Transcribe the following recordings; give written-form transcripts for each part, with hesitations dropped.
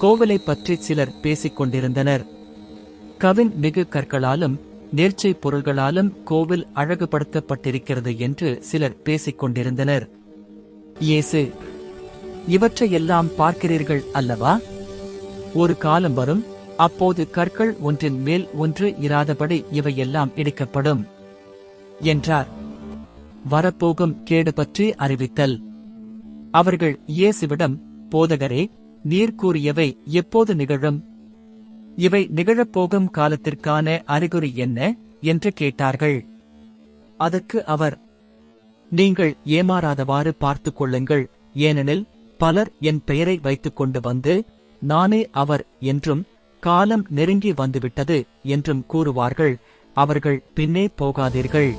கோவிலை பற்றி சிலர் பேசிக் கொண்டிருந்தனர். கவின் மிகு கற்களாலும் நேர்ச்சை பொருள்களாலும் கோவில் அழகுபடுத்தப்பட்டிருக்கிறது என்று சிலர் பேசிக் கொண்டிருந்தனர். இயேசு, இவற்றையெல்லாம் பார்க்கிறீர்கள் அல்லவா? ஒரு காலம் வரும், அப்போது கற்கள் ஒன்றின் மேல் ஒன்று இராதபடி இவையெல்லாம் இடிக்கப்படும் என்றார். வரப்போகும் கேடு பற்றி அறிவித்தல். அவர்கள் இயேசுவிடம், போதகரே, நீர் கூறியவை எப்போது நிகழும்? இவை நிகழப்போகும் காலத்திற்கான அறிகுறி என்ன என்று கேட்டார்கள். அதற்கு அவர், நீங்கள் ஏமாறாதவாறு பார்த்துக் கொள்ளுங்கள், ஏனெனில் பலர் என் பெயரை வைத்துக் கொண்டு வந்து, நானே அவர் என்றும், காலம் நெருங்கி வந்துவிட்டது என்றும் கூறுவார்கள். அவர்கள் பின்னே போகாதீர்கள்.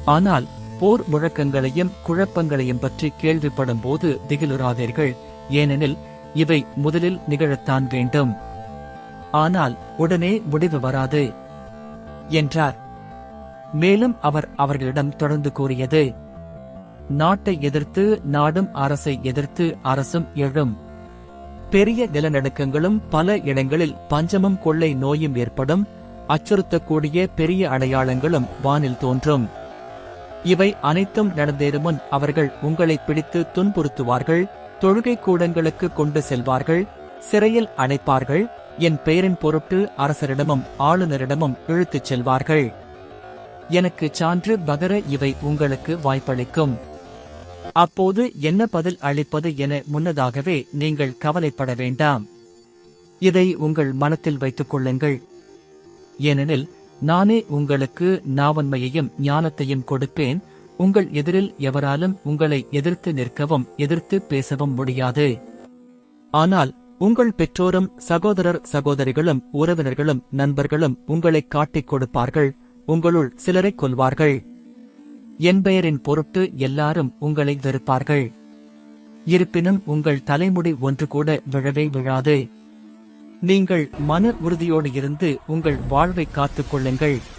ஆனால் போர் முழக்கங்களையும் குழப்பங்களையும் பற்றி கேள்விப்படும் போது திகிலுறாதீர்கள், ஏனெனில் இவை முதலில் நிகழத்தான் வேண்டும். ஆனால் உடனே முடிவு வராது என்றார். மேலும் அவர் அவர்களிடம் தொடர்ந்து கூறியது, நாட்டை எதிர்த்து நாடும் அரசை எதிர்த்து அரசும் எழும். பெரிய நிலநடுக்கங்களும் பல இடங்களில் பஞ்சமும் கொள்ளை நோயும் ஏற்படும். அச்சுறுத்தக்கூடிய பெரிய அடையாளங்களும் வானில் தோன்றும். இவை அனைத்தும் நடந்தேறும் முன் அவர்கள் உங்களை பிடித்து துன்புறுத்துவார்கள், தொழுகை கூடங்களுக்கு கொண்டு செல்வார்கள், சிறையில் அடைப்பார்கள், என் பெயரின் பொருட்டு அரசரிடமும் ஆளுநரிடமும் இழுத்துச் செல்வார்கள். எனக்கு சான்று பகர இவை உங்களுக்கு வாய்ப்பளிக்கும். அப்போது என்ன பதில் அளிப்பது என முன்னதாகவே நீங்கள் கவலைப்பட வேண்டாம். இதை உங்கள் மனத்தில் வைத்துக் கொள்ளுங்கள். ஏனெனில் நானே உங்களுக்கு நாவன்மையையும் ஞானத்தையும் கொடுப்பேன். உங்கள் எதிரில் எவராலும் உங்களை எதிர்த்து நிற்கவும் எதிர்த்து பேசவும் முடியாது. ஆனால் உங்கள் பெற்றோரும் சகோதரர் சகோதரிகளும் உறவினர்களும் நண்பர்களும் உங்களை காட்டிக் கொடுப்பார்கள். உங்களுள் சிலரை கொல்வார்கள். என் பெயரின் பொருட்டு எல்லாரும் உங்களை வெறுப்பார்கள். இருப்பினும் உங்கள் தலைமுடி ஒன்று கூட விழவே விழாது. நீங்கள் மன உறுதியோடு இருந்து உங்கள் வாழ்வை காத்துக் கொள்ளுங்கள்.